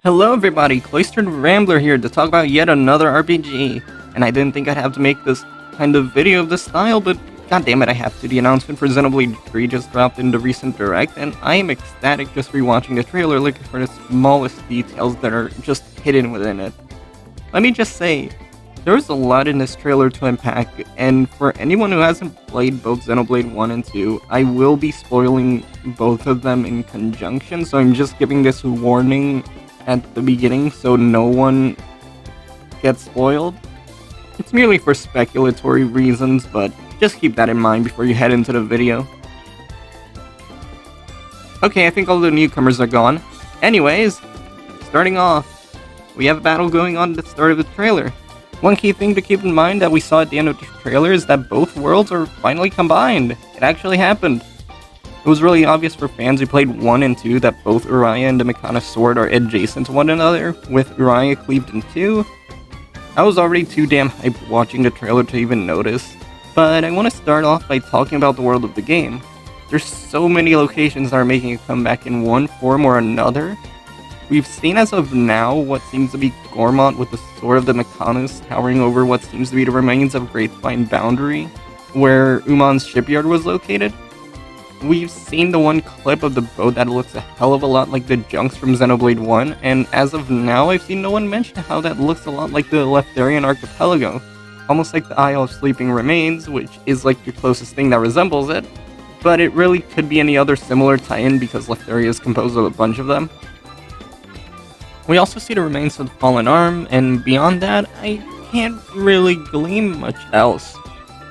Hello everybody, Cloistered Rambler here to talk about yet another RPG. And I didn't think I'd have to make this kind of video of this style, but goddammit I have to. The announcement for Xenoblade 3 just dropped in the recent direct, and I am ecstatic just rewatching the trailer looking for the smallest details that are just hidden within it. Let me just say, there's a lot in this trailer to unpack, and for anyone who hasn't played both Xenoblade 1 and 2, I will be spoiling both of them in conjunction, so I'm just giving this warning at the beginning so no one gets spoiled. It's merely for speculatory reasons, but just keep that in mind before you head into the video. Okay, I think all the newcomers are gone. Anyways, starting off, we have a battle going on at the start of the trailer. One key thing to keep in mind that we saw at the end of the trailer is that both worlds are finally combined. It actually happened. It was really obvious for fans who played 1 and 2 that both Uriah and the Mikana's sword are adjacent to one another, with Uriah cleaved in 2. I was already too damn hyped watching the trailer to even notice, but I want to start off by talking about the world of the game. There's so many locations that are making a comeback in one form or another. We've seen as of now what seems to be Gormont with the Sword of the Mikanas towering over what seems to be the remains of Great Spine Boundary, where Uman's shipyard was located. We've seen the one clip of the boat that looks a hell of a lot like the junks from Xenoblade 1, and as of now I've seen no one mention how that looks a lot like the Leftharian archipelago. Almost like the Isle of Sleeping Remains, which is like the closest thing that resembles it, but it really could be any other similar tie-in because Leftheria is composed of a bunch of them. We also see the remains of the fallen arm, and beyond that, I can't really glean much else.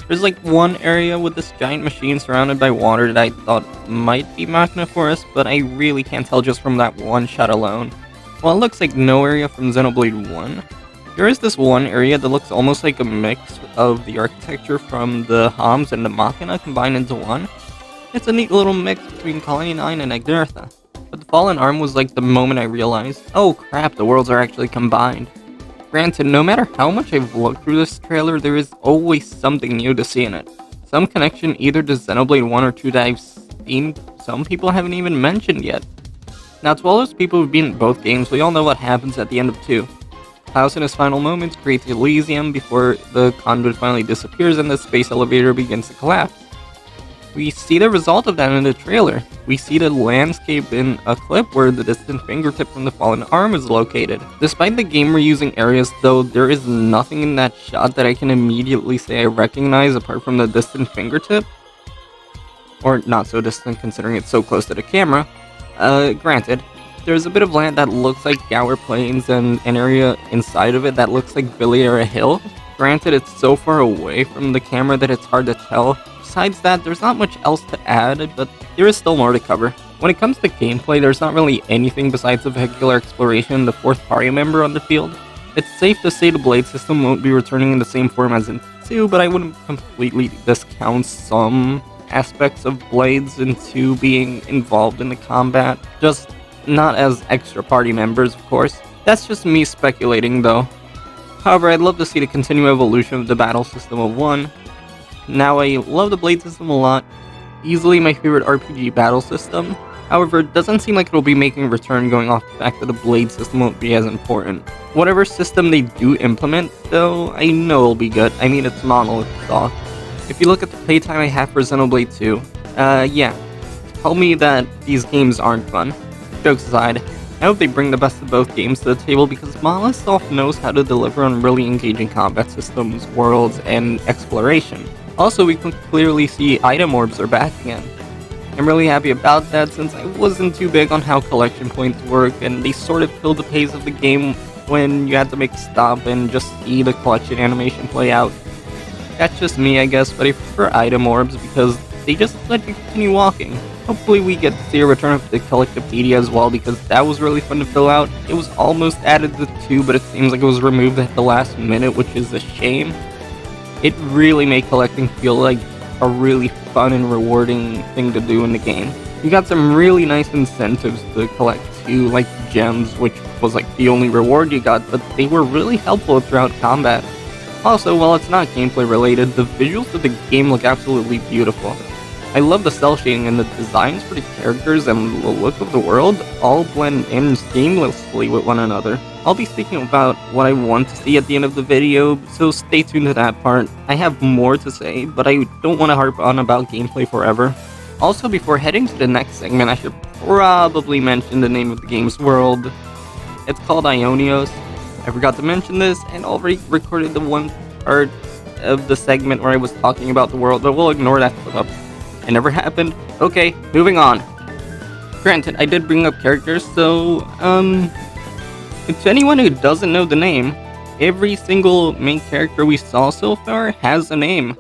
There's like one area with this giant machine surrounded by water that I thought might be Magna Forest, but I really can't tell just from that one shot alone. While it looks like no area from Xenoblade 1, there is this one area that looks almost like a mix of the architecture from the Homs and the Machina combined into one. It's a neat little mix between Colony 9 and Agnertha. But the fallen arm was like the moment I realized, oh crap, the worlds are actually combined. Granted, no matter how much I've looked through this trailer, there is always something new to see in it. Some connection either to Xenoblade 1 or 2 that I've seen some people haven't even mentioned yet. Now, to all those people who've been in both games, we all know what happens at the end of 2. Klaus in his final moments creates Elysium before the conduit finally disappears and the space elevator begins to collapse. We see the result of that in the trailer. We see the landscape in a clip where the distant fingertip from the fallen arm is located. Despite the game reusing areas though, there is nothing in that shot that I can immediately say I recognize apart from the distant fingertip. Or not so distant considering it's so close to the camera. Granted, there's a bit of land that looks like Gower Plains and an area inside of it that looks like Villera Hill. Granted, it's so far away from the camera that it's hard to tell. Besides that, there's not much else to add, but there is still more to cover. When it comes to gameplay, there's not really anything besides the vehicular exploration and the 4th party member on the field. It's safe to say the blade system won't be returning in the same form as in 2, but I wouldn't completely discount some aspects of blades in 2 being involved in the combat, just not as extra party members, of course. That's just me speculating though. However, I'd love to see the continued evolution of the battle system of 1. Now, I love the blade system a lot, easily my favorite RPG battle system. However, it doesn't seem like it'll be making a return going off the fact that the blade system won't be as important. Whatever system they do implement, though, I know it'll be good. I mean, it's Monolith Soft. If you look at the playtime I have for Xenoblade 2, yeah, tell me that these games aren't fun. Jokes aside, I hope they bring the best of both games to the table because Monolith Soft knows how to deliver on really engaging combat systems, worlds, and exploration. Also, we can clearly see item orbs are back again. I'm really happy about that since I wasn't too big on how collection points work and they sort of killed the pace of the game when you had to make a stop and just see the collection animation play out. That's just me, I guess, but I prefer item orbs because they just let you continue walking. Hopefully we get to see a return of the Collectopedia as well because that was really fun to fill out. It was almost added to 2, but it seems like it was removed at the last minute, which is a shame. It really made collecting feel like a really fun and rewarding thing to do in the game. You got some really nice incentives to collect too, like gems, which was like the only reward you got, but they were really helpful throughout combat. Also, while it's not gameplay related, the visuals of the game look absolutely beautiful. I love the cell shading and the designs for the characters and the look of the world all blend in seamlessly with one another. I'll be speaking about what I want to see at the end of the video, so stay tuned to that part. I have more to say, but I don't want to harp on about gameplay forever. Also, before heading to the next segment, I should probably mention the name of the game's world. It's called Ionios. I forgot to mention this, and already recorded the one part of the segment where I was talking about the world, but we'll ignore that clip up. It never happened. Okay, moving on. Granted, I did bring up characters, so, to anyone who doesn't know the name, every single main character we saw so far has a name.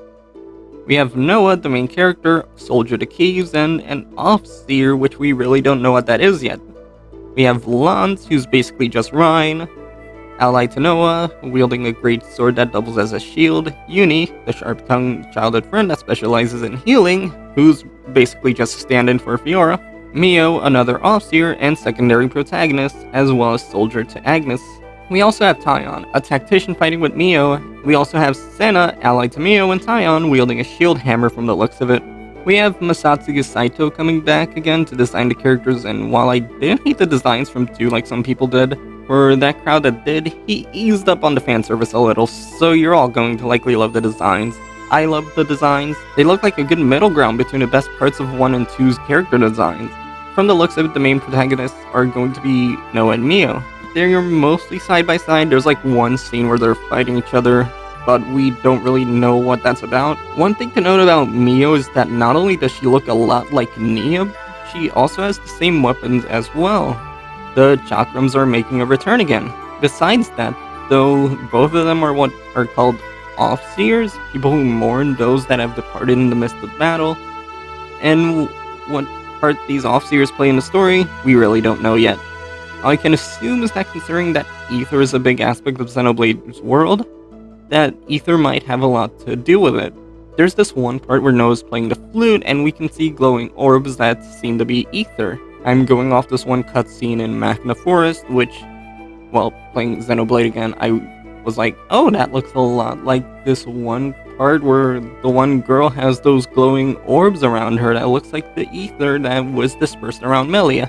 We have Noah, the main character, Soldier the Keys, and an Offseer, which we really don't know what that is yet. We have Lance, who's basically just Rhine, allied to Noah, wielding a great sword that doubles as a shield, Uni, the sharp-tongued childhood friend that specializes in healing, who's basically just a stand-in for Fiora, Mio, another Offseer and secondary protagonist, as well as Soldier to Agnes. We also have Taion, a tactician fighting with Mio. We also have Senna, allied to Mio, and Taion, wielding a shield hammer from the looks of it. We have Masatsugu Saito coming back again to design the characters, and while I didn't hate the designs from 2 like some people did, for that crowd that did, he eased up on the fan service a little, so you're all going to likely love the designs. I love the designs. They look like a good middle ground between the best parts of 1 and 2's character designs. From the looks of it, the main protagonists are going to be Noah and Mio. They're mostly side by side. There's like one scene where they're fighting each other, but we don't really know what that's about. One thing to note about Mio is that not only does she look a lot like Nia, she also has the same weapons as well. The chakrams are making a return again. Besides that, though, both of them are what are called Offseers, people who mourn those that have departed in the midst of battle. And what part these Offseers play in the story, we really don't know yet. All I can assume is that considering that Ether is a big aspect of Xenoblade's world, that Ether might have a lot to do with it. There's this one part where Noah's playing the flute and we can see glowing orbs that seem to be Ether. I'm going off this one cutscene in Machina Forest, which, while playing Xenoblade again, I was like, oh, that looks a lot like this one part where the one girl has those glowing orbs around her that looks like the ether that was dispersed around Melia.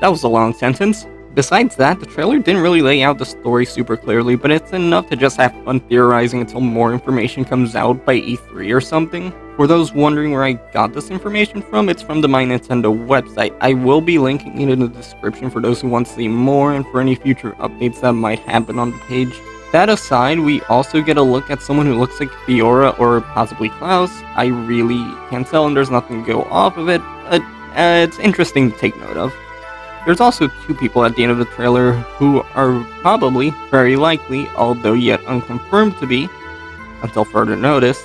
That was a long sentence. Besides that, the trailer didn't really lay out the story super clearly, but it's enough to just have fun theorizing until more information comes out by E3 or something. For those wondering where I got this information from, it's from the My Nintendo website. I will be linking it in the description for those who want to see more and for any future updates that might happen on the page. That aside, we also get a look at someone who looks like Fiora or possibly Klaus. I really can't tell and there's nothing to go off of it, but it's interesting to take note of. There's also 2 people at the end of the trailer who are probably, very likely, although yet unconfirmed to be, until further notice,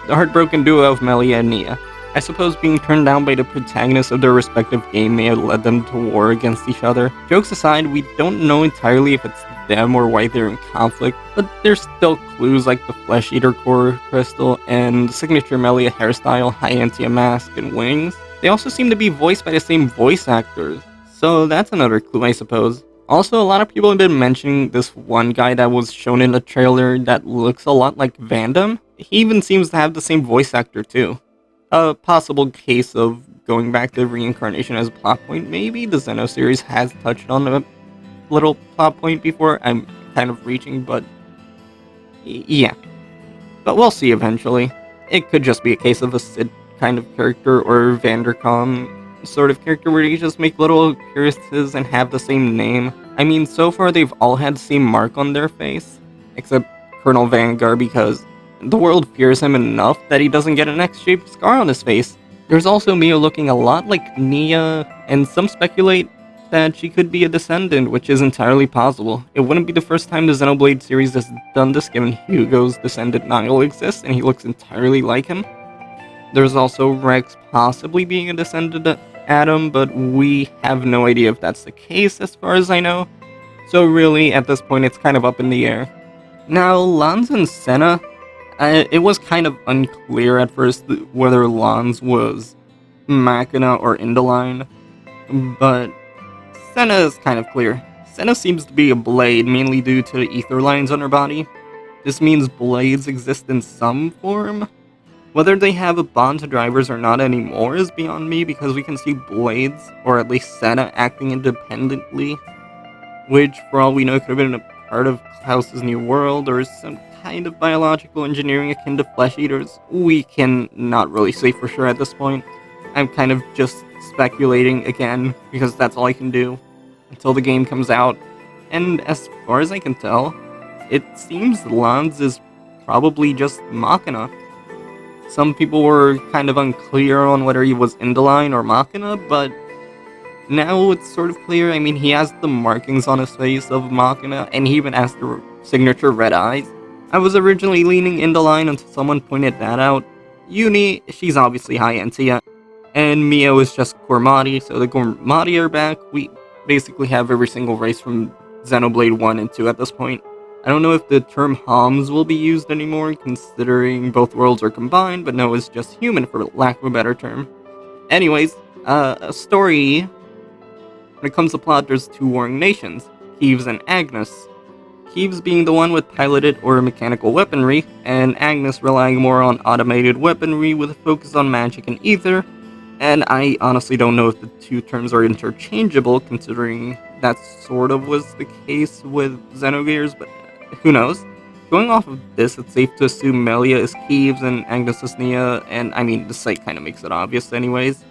the heartbroken duo of Melia and Nia. I suppose being turned down by the protagonists of their respective game may have led them to war against each other. Jokes aside, we don't know entirely if it's them or why they're in conflict, but there's still clues like the Flesh Eater core crystal and the signature Melia hairstyle, Hyantia mask, and wings. They also seem to be voiced by the same voice actors. So that's another clue, I suppose. Also, a lot of people have been mentioning this one guy that was shown in the trailer that looks a lot like Vandam. He even seems to have the same voice actor too. A possible case of going back to reincarnation as a plot point, maybe? The Xeno series has touched on a little plot point before. I'm kind of reaching, but yeah. But we'll see eventually. It could just be a case of a Sid kind of character or Vandercom sort of character where you just make little appearances and have the same name. I mean, so far they've all had the same mark on their face, except Colonel Vanguard because the world fears him enough that he doesn't get an X-shaped scar on his face. There's also Mio looking a lot like Nia, and some speculate that she could be a descendant, which is entirely possible. It wouldn't be the first time the Xenoblade series has done this, given Hugo's descendant Niall exists and he looks entirely like him. There's also Rex possibly being a descendant of Adam, but we have no idea if that's the case as far as I know. So really, at this point, it's kind of up in the air. Now, Lance and Senna, it was kind of unclear at first whether Lance was Machina or Indoline, but Senna is kind of clear. Senna seems to be a blade, mainly due to the ether lines on her body. This means blades exist in some form. Whether they have a bond to drivers or not anymore is beyond me, because we can see Blades, or at least Senna, acting independently, which for all we know could have been a part of Klaus's new world, or some kind of biological engineering akin to flesh eaters. We can not really say for sure at this point. I'm kind of just speculating again, because that's all I can do until the game comes out. And as far as I can tell, it seems Lanz is probably just Machina. Some people were kind of unclear on whether he was Indeline or Machina, but now it's sort of clear. I mean, he has the markings on his face of Machina, and he even has the signature red eyes. I was originally leaning Indeline until someone pointed that out. Uni, she's obviously High Entia, and Mio is just Gormati, so the Gormati are back. We basically have every single race from Xenoblade 1 and 2 at this point. I don't know if the term Homs will be used anymore, considering both worlds are combined, but no, it's just human for lack of a better term. Anyways, a story. When it comes to plot, there's two warring nations, Keeves and Agnes. Keeves being the one with piloted or mechanical weaponry, and Agnes relying more on automated weaponry with a focus on magic and ether. And I honestly don't know if the two terms are interchangeable, considering that sort of was the case with Xenogears, but who knows? Going off of this, it's safe to assume Melia is Keeves and Agnes is Nia, and I mean, the site kind of makes it obvious anyways.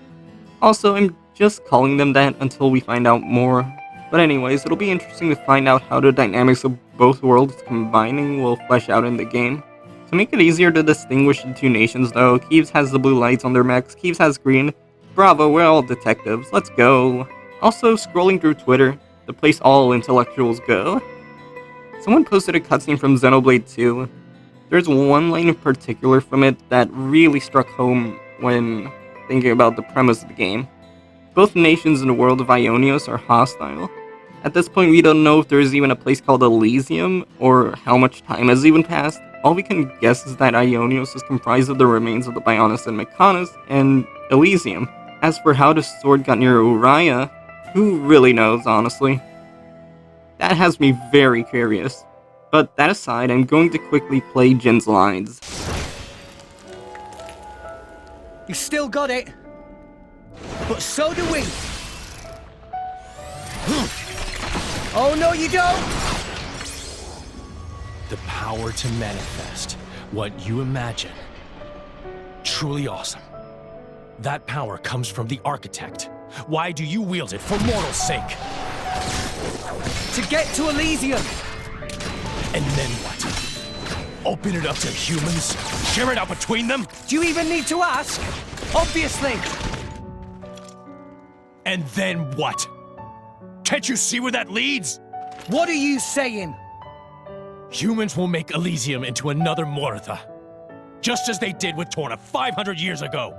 Also, I'm just calling them that until we find out more. But anyways, it'll be interesting to find out how the dynamics of both worlds combining will flesh out in the game. To make it easier to distinguish the two nations though, Keeves has the blue lights on their mechs, Keeves has green. Bravo, we're all detectives, let's go. Also, scrolling through Twitter, the place all intellectuals go, someone posted a cutscene from Xenoblade 2. There's one line in particular from it that really struck home when thinking about the premise of the game. Both nations in the world of Ionios are hostile. At this point, we don't know if there is even a place called Elysium, or how much time has even passed. All we can guess is that Ionios is comprised of the remains of the Bionis and Mechanis, and Elysium. As for how the sword got near Uriah, who really knows, honestly? That has me very curious. But that aside, I'm going to quickly play Jin's lines. You still got it, but so do we. Oh no, you don't! The power to manifest what you imagine. Truly awesome. That power comes from the Architect. Why do you wield it for mortal's sake? To get to Elysium! And then what? Open it up to humans? Share it out between them? Do you even need to ask? Obviously! And then what? Can't you see where that leads? What are you saying? Humans will make Elysium into another Mortha. Just as they did with Torna 500 years ago.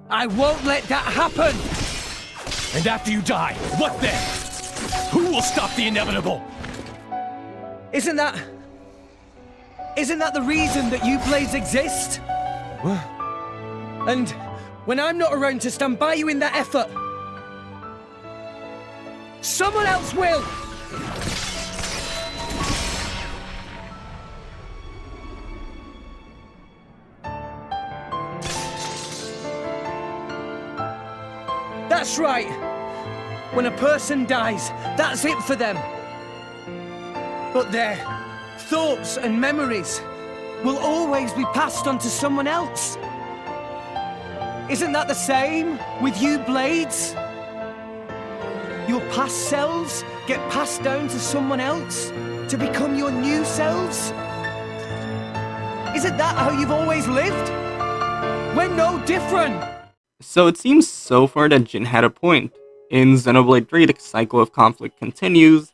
I won't let that happen! And after you die, what then? Who will stop the inevitable? Isn't that the reason that you Blades exist? What? And when I'm not around to stand by you in that effort, someone else will! That's right! When a person dies, that's it for them. But their thoughts and memories will always be passed on to someone else. Isn't that the same with you Blades? Your past selves get passed down to someone else to become your new selves? Isn't that how you've always lived? We're no different! So it seems so far that Jin had a point. In Xenoblade 3, the cycle of conflict continues.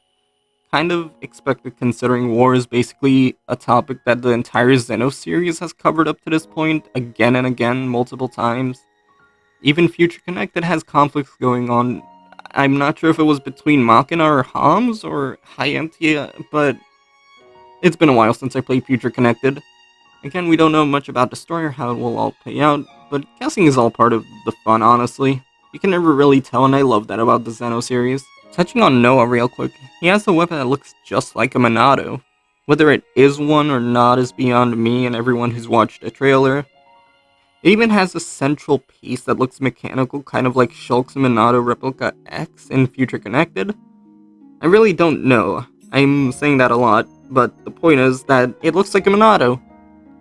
Kind of expected, considering war is basically a topic that the entire Xeno series has covered up to this point, again and again, multiple times. Even Future Connected has conflicts going on. I'm not sure if it was between Machina or Homs or Hyentia, but it's been a while since I played Future Connected. Again, we don't know much about the story or how it will all play out, but guessing is all part of the fun, honestly. You can never really tell, and I love that about the Xeno series. Touching on Noah real quick, he has a weapon that looks just like a Monado. Whether it is one or not is beyond me and everyone who's watched the trailer. It even has a central piece that looks mechanical, kind of like Shulk's Minato Replica X in Future Connected. I really don't know. I'm saying that a lot, but the point is that it looks like a Minato.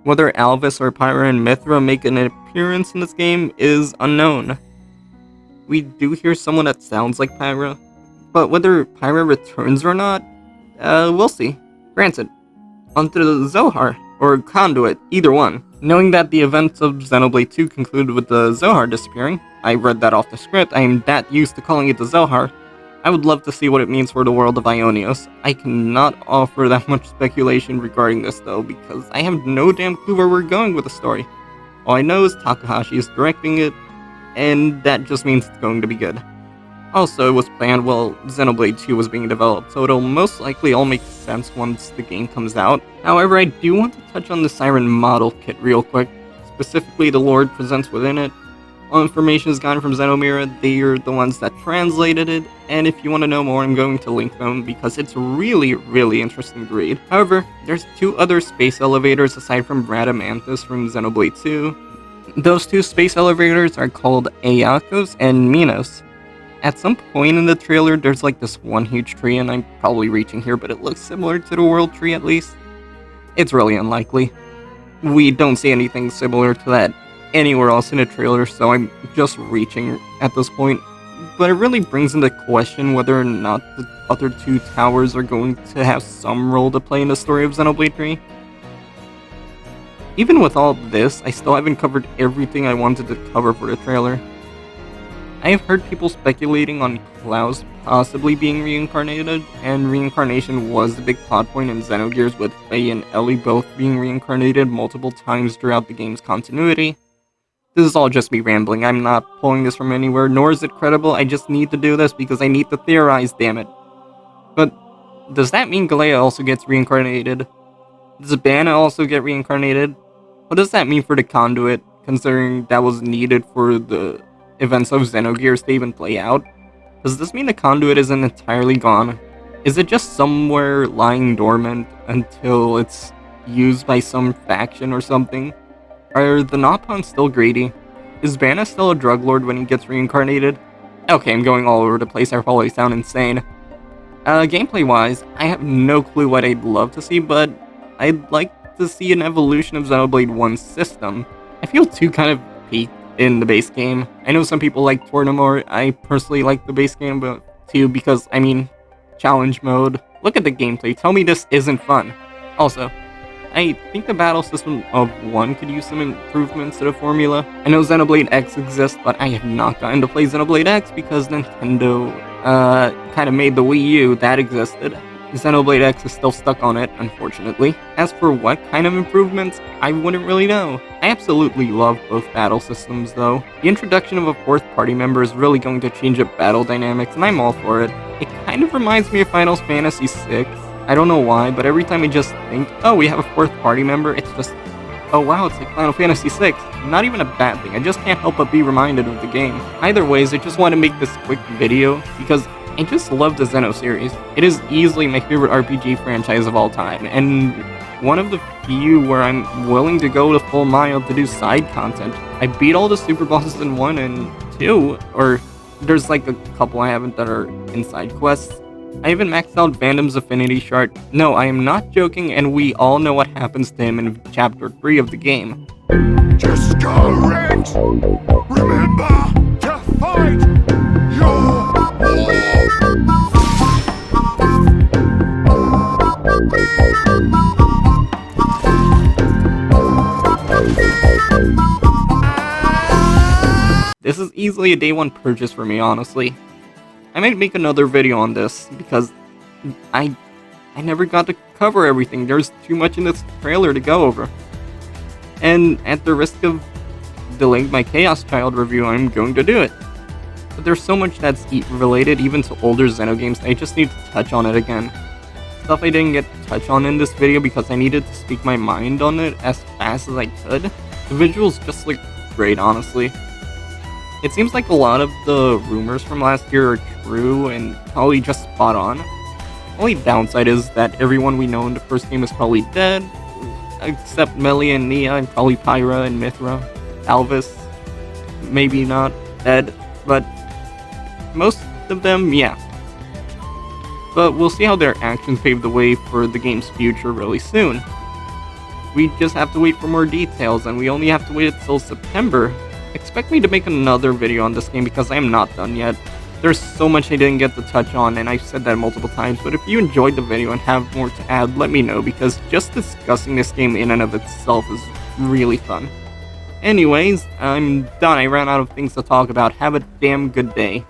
Whether Alvis or Pyra and Mithra make an appearance in this game is unknown. We do hear someone that sounds like Pyra, but whether Pyra returns or not, we'll see. Granted, onto the Zohar, or Conduit, either one. Knowing that the events of Xenoblade 2 concluded with the Zohar disappearing, I read that off the script, I am that used to calling it the Zohar. I would love to see what it means for the world of Ionios. I cannot offer that much speculation regarding this though, because I have no damn clue where we're going with the story. All I know is Takahashi is directing it, and that just means it's going to be good. Also, it was planned while Xenoblade 2 was being developed, so it'll most likely all make sense once the game comes out. However, I do want to touch on the Siren model kit real quick, specifically the lore it presents within it. All information is gotten from Xenomira, they're the ones that translated it, and if you want to know more, I'm going to link them because it's really interesting to read. However, there's 2 other space elevators aside from Radamanthus from Xenoblade 2. Those 2 space elevators are called Ayakos and Minos. At some point in the trailer, there's like this one huge tree, and I'm probably reaching here, but it looks similar to the world tree at least. It's really unlikely. We don't see anything similar to that anywhere else in the trailer, so I'm just reaching at this point. But it really brings into question whether or not the other 2 towers are going to have some role to play in the story of Xenoblade 3. Even with all this, I still haven't covered everything I wanted to cover for the trailer. I have heard people speculating on Klaus possibly being reincarnated, and reincarnation was the big plot point in Xenogears, with Faye and Ellie both being reincarnated multiple times throughout the game's continuity. This is all just me rambling, I'm not pulling this from anywhere, nor is it credible, I just need to do this because I need to theorize, damn it. But, does that mean Galea also gets reincarnated? Does Banna also get reincarnated? What does that mean for the Conduit, considering that was needed for the events of Xenogears to even play out? Does this mean the Conduit isn't entirely gone? Is it just somewhere lying dormant until it's used by some faction or something? Are the Nopons still greedy? Is Banna still a drug lord when he gets reincarnated? Okay, I'm going all over the place, I probably sound insane. Gameplay wise, I have no clue what I'd love to see, but I'd like to see an evolution of Xenoblade 1's system. I feel 2 kind of peaked in the base game. I know some people like Torna more. I personally like the base game but 2 because, I mean, challenge mode. Look at the gameplay, tell me this isn't fun. Also, I think the battle system of 1 could use some improvements to the formula. I know Xenoblade X exists, but I have not gotten to play Xenoblade X because Nintendo kind of made the Wii U that existed. Xenoblade X is still stuck on it, unfortunately. As for what kind of improvements, I wouldn't really know. I absolutely love both battle systems though. The introduction of a 4th party member is really going to change up battle dynamics, and I'm all for it. It kind of reminds me of Final Fantasy VI. I don't know why, but every time I just think, oh, we have a 4th party member, it's just, oh wow, it's like Final Fantasy VI. Not even a bad thing, I just can't help but be reminded of the game. Either ways, I just want to make this quick video, because I just love the Xeno series. It is easily my favorite RPG franchise of all time, and one of the few where I'm willing to go the full mile to do side content. I beat all the super bosses in 1 and 2, or there's like a couple I haven't that are in side quests. I even maxed out Vandom's Affinity Shard. No, I am not joking, and we all know what happens to him in Chapter 3 of the game. Discourage! Remember to fight your war! This is easily a day 1 purchase for me, honestly. I might make another video on this, because I never got to cover everything. There's too much in this trailer to go over. And at the risk of delaying my Chaos Child review, I'm going to do it. But there's so much that's related even to older Xeno games, I just need to touch on it again. Stuff I didn't get to touch on in this video because I needed to speak my mind on it as fast as I could. The visuals just look great, honestly. It seems like a lot of the rumors from last year are true and probably just spot on. The only downside is that everyone we know in the first game is probably dead, except Melia and Nia and probably Pyra and Mithra. Alvis, maybe not Ed, but most of them, yeah. But we'll see how their actions pave the way for the game's future really soon. We just have to wait for more details, and we only have to wait until September. Expect me to make another video on this game because I am not done yet. There's so much I didn't get to touch on, and I've said that multiple times, but if you enjoyed the video and have more to add, let me know, because just discussing this game in and of itself is really fun. Anyways, I'm done. I ran out of things to talk about. Have a damn good day.